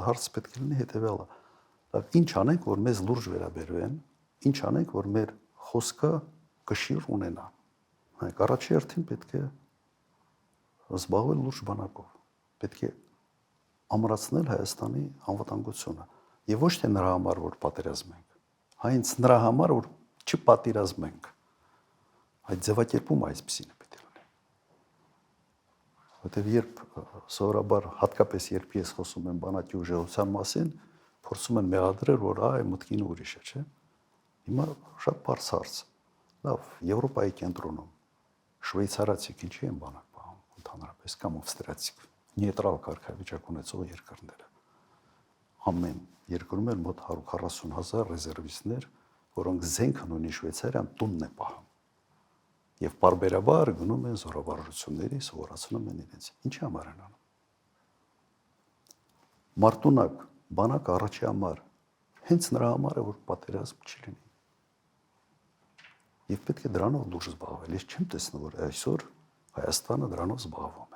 հարցը պետք է լինի հետևյալը. ինչ անենք, որ մեզ լուրջ վերաբերվեն, ինչ անենք, որ մեր խոսքը կշիռ ունենա։ Հայք առաջի հերթին պետք է զբաղվել լուրջ բանակով։ Պետք է ամրացնել Հայաստանի անվտանգությունը։ Եվ ոչ թե նրա համար, որ պատերազմենք, հենց նրա համար, որ չպատերազմենք։ Այդ ձևակերպումը այսպեսին է պետք է լինի։ Որտեւ երբ սովորաբար հատկապես երբ ես խոսում եմ բանակի ուժեղության մասին, փորձում են մեղադրել, որ այ մտքին ուրիշ է, չէ՞։ Հիմա շատ բարձ հարց։ Լավ, Եվրոպայի կենտրոնում շվեյցարացիք ինչի են բանակ պահում ընդհանրապես կամ ավստրիացիք, նեյտրալ կարգավիճակ ունեցող երկրները։ Ամեն երկրում են մոտ 140,000 ռեզերվիստներ, որոնք զենքն ունի Շվեյցարիան տունն է պահում։ Եվ բարբերաբար գնում են զորավարժությունների, սովորացնում են իրենց։ Ինչի համար են անում։ Մարտունակ բանակ առաջի համար հենց նրա համար է, որ պատերազմ չլինի։ Եվ պետք է դրանով լուրջ զբաղվել։ Ես չեմ տեսնում, որ այսօր Հայաստանը դրանով զբաղվում է։